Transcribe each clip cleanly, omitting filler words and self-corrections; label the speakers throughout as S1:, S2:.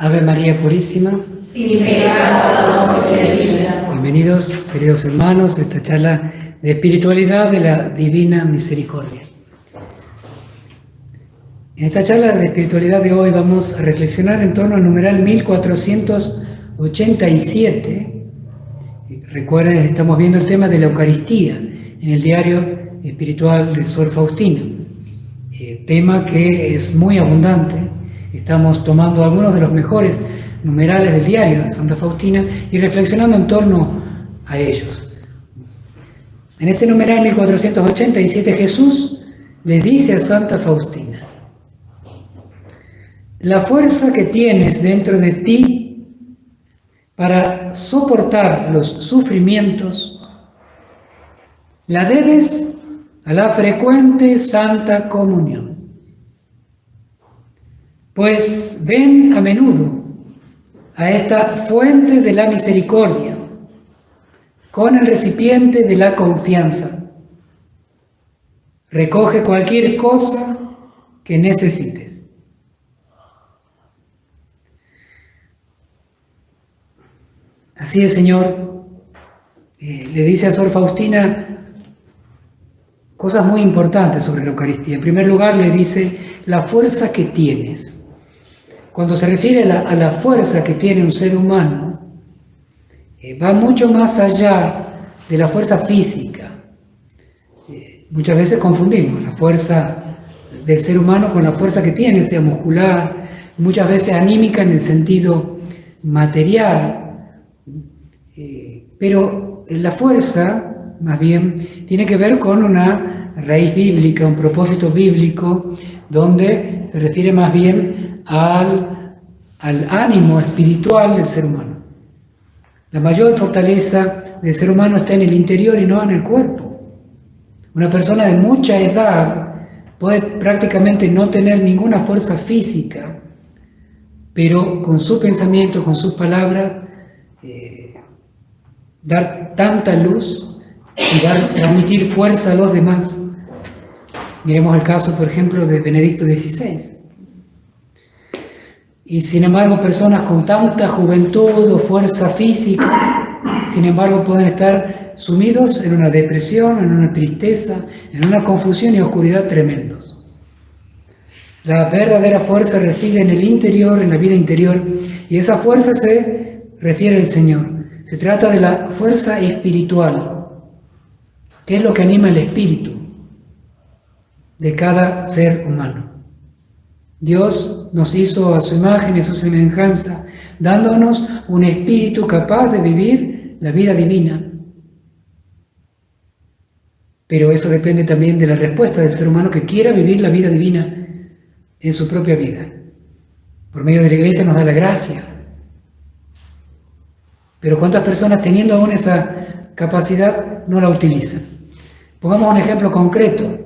S1: Ave María Purísima.
S2: Sin pecado concebida.
S1: Bienvenidos, queridos hermanos, a esta charla de espiritualidad de la Divina Misericordia. En esta charla de espiritualidad de hoy vamos a reflexionar en torno al numeral 1487. Recuerden, estamos viendo el tema de la Eucaristía en el diario espiritual de Sor Faustina. Tema que es muy abundante. Estamos tomando algunos de los mejores numerales del diario de Santa Faustina y reflexionando en torno a ellos. En este numeral 1487 Jesús le dice a Santa Faustina: la fuerza que tienes dentro de ti para soportar los sufrimientos la debes a la frecuente Santa Comunión. Pues ven a menudo a esta fuente de la misericordia con el recipiente de la confianza. Recoge cualquier cosa que necesites. Así el Señor le dice a Sor Faustina cosas muy importantes sobre la Eucaristía. En primer lugar, le dice la fuerza que tienes. Cuando se refiere a la fuerza que tiene un ser humano, va mucho más allá de la fuerza física. Muchas veces confundimos la fuerza del ser humano con la fuerza que tiene, sea muscular, muchas veces anímica en el sentido material. Pero la fuerza, más bien, tiene que ver con una raíz bíblica, un propósito bíblico, donde se refiere más bien al ánimo espiritual del ser humano. La mayor fortaleza del ser humano está en el interior y no en el cuerpo. Una persona de mucha edad puede prácticamente no tener ninguna fuerza física, pero con su pensamiento, con sus palabras, dar tanta luz y transmitir fuerza a los demás. Miremos el caso, por ejemplo, de Benedicto XVI. Y sin embargo, personas con tanta juventud o fuerza física, sin embargo, pueden estar sumidos en una depresión, en una tristeza, en una confusión y oscuridad tremendos. La verdadera fuerza reside en el interior, en la vida interior, y esa fuerza se refiere al Señor. Se trata de la fuerza espiritual, que es lo que anima el espíritu de cada ser humano. Dios nos hizo a su imagen y a su semejanza, dándonos un espíritu capaz de vivir la vida divina. Pero eso depende también de la respuesta del ser humano que quiera vivir la vida divina en su propia vida. Por medio de la Iglesia nos da la gracia. Pero ¿cuántas personas teniendo aún esa capacidad no la utilizan? Pongamos un ejemplo concreto.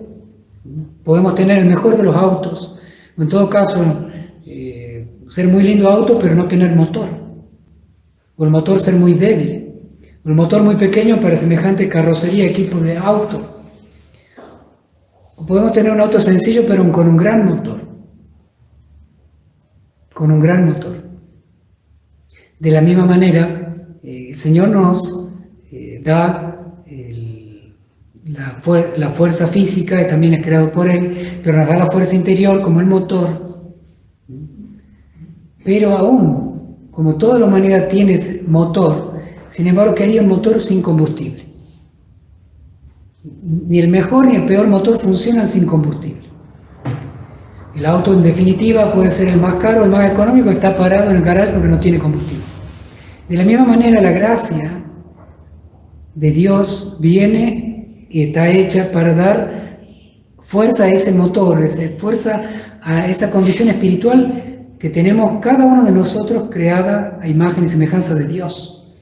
S1: Podemos tener el mejor de los autos, o en todo caso, ser muy lindo auto, pero no tener motor. O el motor ser muy débil. O el motor muy pequeño para semejante carrocería, equipo de auto. O podemos tener un auto sencillo, pero con un gran motor. Con un gran motor. De la misma manera, el Señor nos da la fuerza física, que también es creado por Él, pero nos da la fuerza interior como el motor. Pero aún, como toda la humanidad tiene ese motor, sin embargo, ¿qué haría un motor sin combustible? Ni el mejor ni el peor motor funcionan sin combustible. El auto, en definitiva, puede ser el más caro, el más económico, está parado en el garaje porque no tiene combustible. De la misma manera, la gracia de Dios viene y está hecha para dar fuerza a ese motor, fuerza a esa condición espiritual que tenemos cada uno de nosotros, creada a imagen y semejanza de Dios.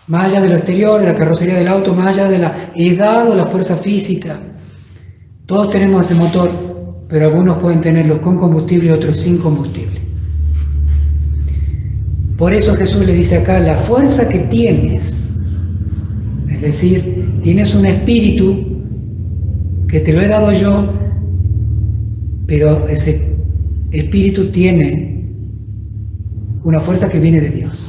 S1: Más allá de lo exterior, de la carrocería del auto, más allá de la edad o la fuerza física, todos tenemos ese motor, pero algunos pueden tenerlo con combustible y otros sin combustible. Por eso Jesús le dice acá, la fuerza que tienes, es decir, tienes un espíritu que te lo he dado yo, pero ese espíritu tiene una fuerza que viene de Dios,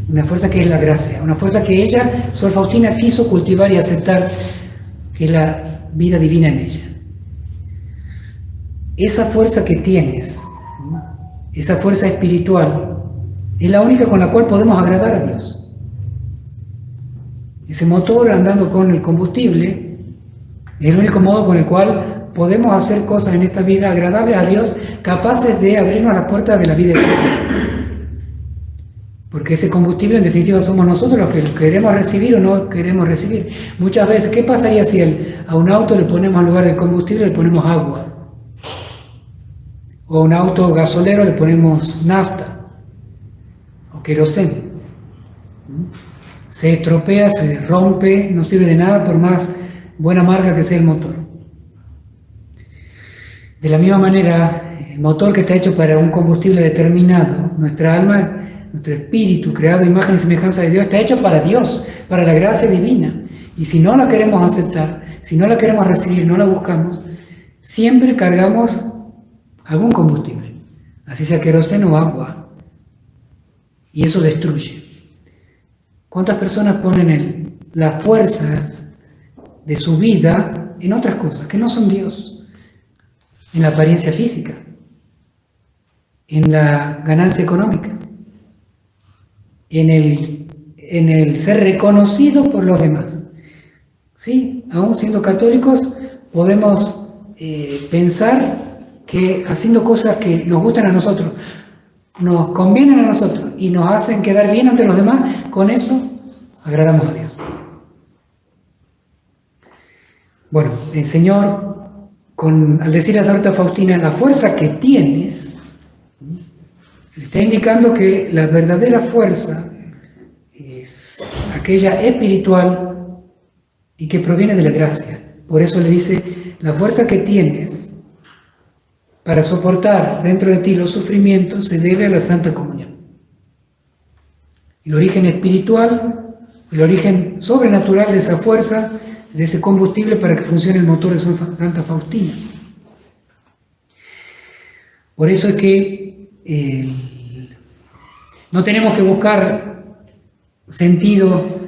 S1: una fuerza que es la gracia, una fuerza que ella, Sor Faustina, quiso cultivar y aceptar, que es la vida divina en ella. Esa fuerza que tienes, esa fuerza espiritual, es la única con la cual podemos agradar a Dios. Ese motor andando con el combustible es el único modo con el cual podemos hacer cosas en esta vida agradables a Dios, capaces de abrirnos las puertas de la vida eterna. Porque ese combustible en definitiva somos nosotros los que queremos recibir o no queremos recibir. Muchas veces, ¿qué pasaría si a un auto le ponemos en lugar de combustible le ponemos agua? O a un auto gasolero le ponemos nafta o queroseno. Se estropea, se rompe, no sirve de nada por más buena marca que sea el motor. De la misma manera, el motor que está hecho para un combustible determinado, nuestra alma, nuestro espíritu creado a imagen y semejanza de Dios, está hecho para Dios, para la gracia divina. Y si no la queremos aceptar, si no la queremos recibir, no la buscamos, siempre cargamos algún combustible, así sea queroseno o agua, y eso destruye. ¿Cuántas personas ponen las fuerzas de su vida en otras cosas que no son Dios? En la apariencia física, en la ganancia económica, en el ser reconocido por los demás. Sí, aún siendo católicos podemos pensar que haciendo cosas que nos gustan a nosotros, nos convienen a nosotros y nos hacen quedar bien ante los demás, con eso agradamos a Dios. Bueno, el Señor, al decirle a Santa Faustina, la fuerza que tienes, le está indicando que la verdadera fuerza es aquella espiritual y que proviene de la gracia. Por eso le dice, la fuerza que tienes para soportar dentro de ti los sufrimientos se debe a la Santa Comunión. El origen espiritual, el origen sobrenatural de esa fuerza, de ese combustible para que funcione el motor de Santa Faustina. Por eso es que no tenemos que buscar sentido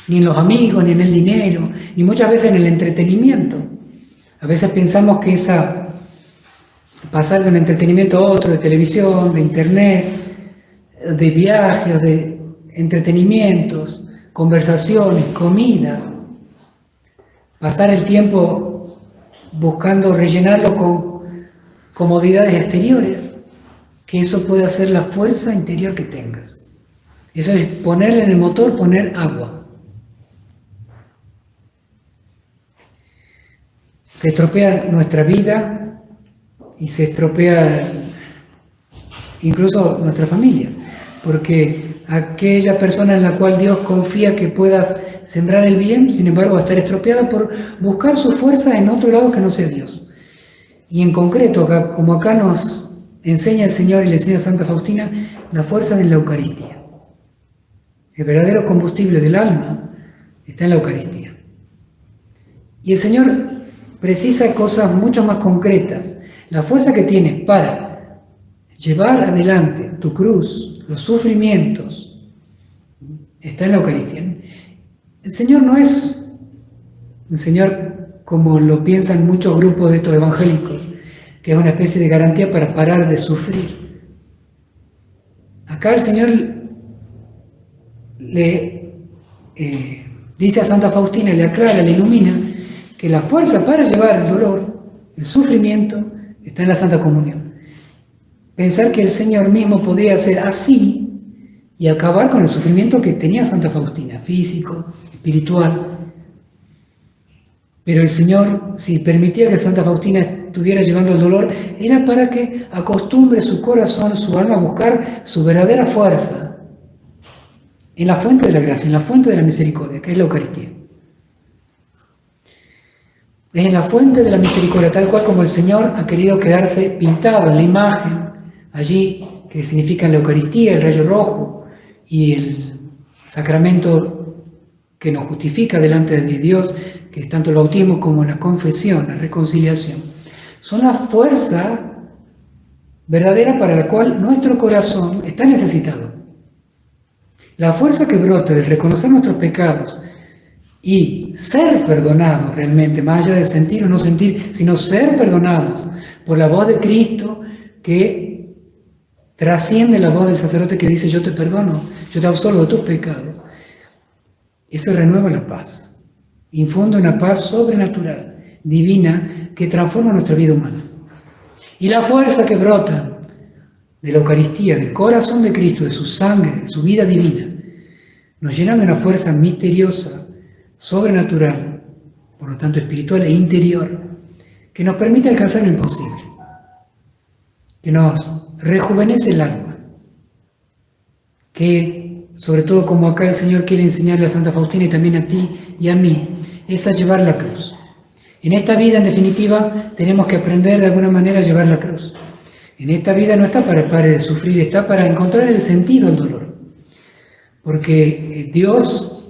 S1: ni en los amigos, ni en el dinero, ni muchas veces en el entretenimiento. A veces pensamos que pasar de un entretenimiento a otro, de televisión, de internet, de viajes, de entretenimientos, conversaciones, comidas, pasar el tiempo buscando rellenarlo con comodidades exteriores, que eso puede ser la fuerza interior que tengas. Eso es ponerle en el motor, poner agua. Se estropea nuestra vida y se estropea incluso nuestras familias, porque aquella persona en la cual Dios confía que puedas sembrar el bien, sin embargo va a estar estropeada por buscar su fuerza en otro lado que no sea Dios. Y en concreto, como acá nos enseña el Señor y le enseña a Santa Faustina, la fuerza de la Eucaristía. El verdadero combustible del alma está en la Eucaristía. Y el Señor precisa cosas mucho más concretas. La fuerza que tienes para llevar adelante tu cruz, los sufrimientos, está en la Eucaristía. El Señor no es un Señor como lo piensan muchos grupos de estos evangélicos, que es una especie de garantía para parar de sufrir. Acá el Señor le dice a Santa Faustina, le aclara, le ilumina, que la fuerza para llevar el dolor, el sufrimiento, está en la Santa Comunión. Pensar que el Señor mismo podría hacer así y acabar con el sufrimiento que tenía Santa Faustina, físico, espiritual. Pero el Señor, si permitía que Santa Faustina estuviera llevando el dolor, era para que acostumbre su corazón, su alma a buscar su verdadera fuerza en la fuente de la gracia, en la fuente de la misericordia, que es la Eucaristía. Es en la fuente de la misericordia, tal cual como el Señor ha querido quedarse pintado en la imagen, allí, que significa la Eucaristía, el rayo rojo, y el sacramento que nos justifica delante de Dios, que es tanto el bautismo como la confesión, la reconciliación. Son la fuerza verdadera para la cual nuestro corazón está necesitado. La fuerza que brota del reconocer nuestros pecados y ser perdonados realmente, más allá de sentir o no sentir, sino ser perdonados por la voz de Cristo que trasciende la voz del sacerdote que dice: yo te perdono, yo te absolvo de tus pecados. Eso renueva la paz, infunde una paz sobrenatural, divina, que transforma nuestra vida humana. Y la fuerza que brota de la Eucaristía, del corazón de Cristo, de su sangre, de su vida divina, nos llena de una fuerza misteriosa, sobrenatural, por lo tanto espiritual e interior, que nos permite alcanzar lo imposible, que nos rejuvenece el alma, que, sobre todo como acá el Señor quiere enseñarle a Santa Faustina y también a ti y a mí, es a llevar la cruz. En esta vida, en definitiva, tenemos que aprender de alguna manera a llevar la cruz. En esta vida no está para parar de sufrir, está para encontrar el sentido al dolor. Porque Dios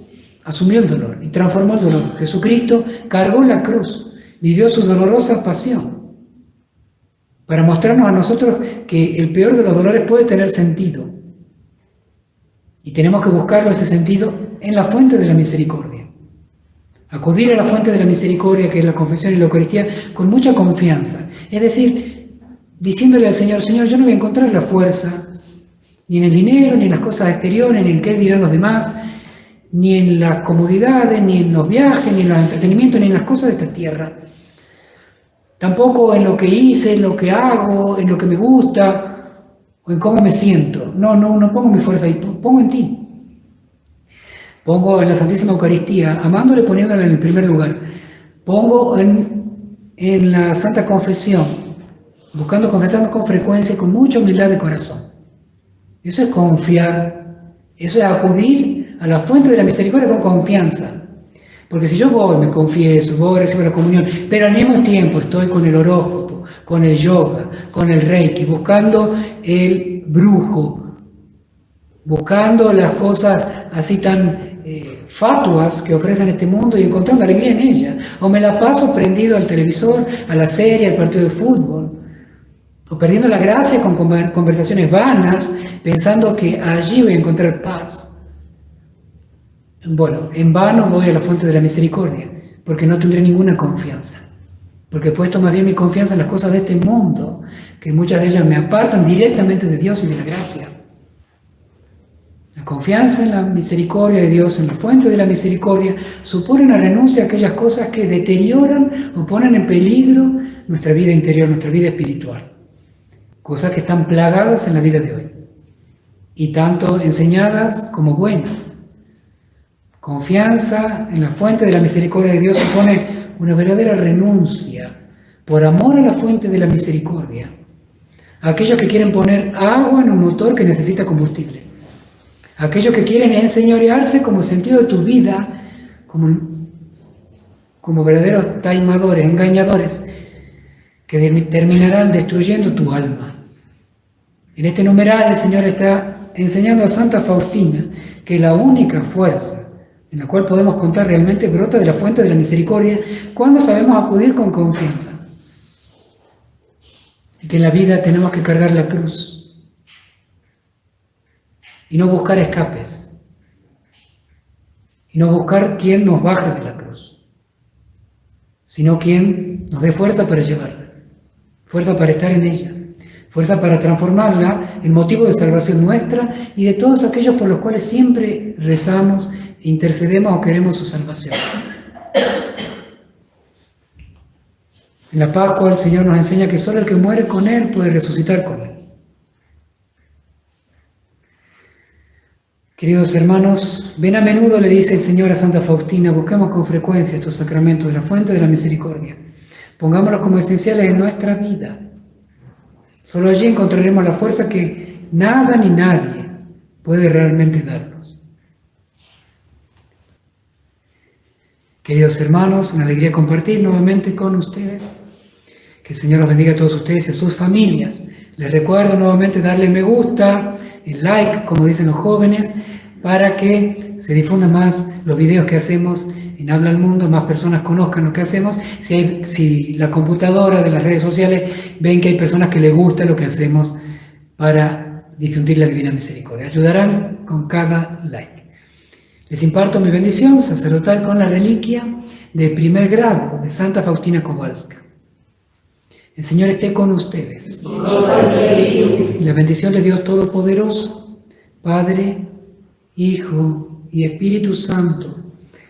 S1: asumió el dolor y transformó el dolor. Jesucristo cargó la cruz, vivió su dolorosa pasión, para mostrarnos a nosotros que el peor de los dolores puede tener sentido. Y tenemos que buscarlo, ese sentido, en la fuente de la misericordia. Acudir a la fuente de la misericordia, que es la confesión y la Eucaristía, con mucha confianza. Es decir, diciéndole al Señor: Señor, yo no voy a encontrar la fuerza, ni en el dinero, ni en las cosas exteriores, ni en qué dirán los demás, ni en las comodidades, ni en los viajes, ni en los entretenimientos, ni en las cosas de esta tierra. Tampoco en lo que hice, en lo que hago, en lo que me gusta, o en cómo me siento. No pongo mi fuerza ahí, pongo en ti. Pongo en la Santísima Eucaristía, amándole, poniéndola en el primer lugar. Pongo en la Santa Confesión, buscando confesarnos con frecuencia y con mucha humildad de corazón. Eso es confiar, eso es acudir a la fuente de la misericordia con confianza. Porque si yo voy, me confieso, voy, recibo la comunión, pero al mismo tiempo estoy con el horóscopo, con el yoga, con el reiki, buscando el brujo, buscando las cosas así tan fatuas que ofrecen este mundo y encontrando alegría en ellas, o me la paso prendido al televisor, a la serie, al partido de fútbol, o perdiendo la gracia con conversaciones vanas, pensando que allí voy a encontrar paz. Bueno, en vano voy a la fuente de la misericordia, porque no tendré ninguna confianza, porque he puesto más bien mi confianza en las cosas de este mundo, que muchas de ellas me apartan directamente de Dios y de la gracia. La confianza en la misericordia de Dios, en la fuente de la misericordia, supone una renuncia a aquellas cosas que deterioran o ponen en peligro nuestra vida interior, nuestra vida espiritual. Cosas que están plagadas en la vida de hoy, y tanto enseñadas como buenas. Confianza en la fuente de la misericordia de Dios supone una verdadera renuncia, por amor a la fuente de la misericordia, a aquellos que quieren poner agua en un motor que necesita combustible, a aquellos que quieren enseñorearse como sentido de tu vida, como verdaderos taimadores, engañadores, que terminarán destruyendo tu alma. En este numeral el Señor está enseñando a Santa Faustina que la única fuerza en la cual podemos contar realmente brota de la fuente de la misericordia cuando sabemos acudir con confianza. Y que en la vida tenemos que cargar la cruz y no buscar escapes, y no buscar quien nos baje de la cruz, sino quien nos dé fuerza para llevarla, fuerza para estar en ella, fuerza para transformarla en motivo de salvación nuestra y de todos aquellos por los cuales siempre rezamos, intercedemos o queremos su salvación. En la Pascua el Señor nos enseña que solo el que muere con Él puede resucitar con Él. Queridos hermanos, ven a menudo, le dice el Señor a Santa Faustina, busquemos con frecuencia estos sacramentos de la fuente de la misericordia. Pongámoslos como esenciales en nuestra vida. Solo allí encontraremos la fuerza que nada ni nadie puede realmente darnos. Queridos hermanos, una alegría compartir nuevamente con ustedes. Que el Señor los bendiga a todos ustedes y a sus familias. Les recuerdo nuevamente darle me gusta, el like, como dicen los jóvenes, para que se difundan más los videos que hacemos en Habla al Mundo, más personas conozcan lo que hacemos. Si la computadora de las redes sociales ven que hay personas que les gusta lo que hacemos para difundir la Divina Misericordia, ayudarán con cada like. Les imparto mi bendición sacerdotal con la reliquia de primer grado de Santa Faustina Kowalska. El Señor esté con ustedes. Y la bendición de Dios Todopoderoso, Padre, Hijo y Espíritu Santo,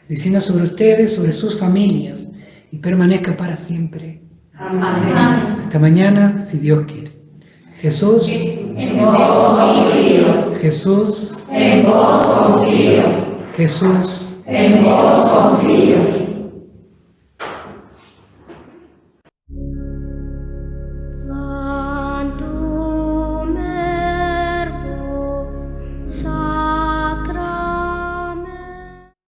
S1: descienda sobre ustedes, sobre sus familias y permanezca para siempre.
S2: Amén.
S1: Hasta mañana, si Dios quiere. Jesús,
S2: En vos confío.
S1: Jesús,
S2: En vos confío.
S1: Jesús.
S2: En vos confío.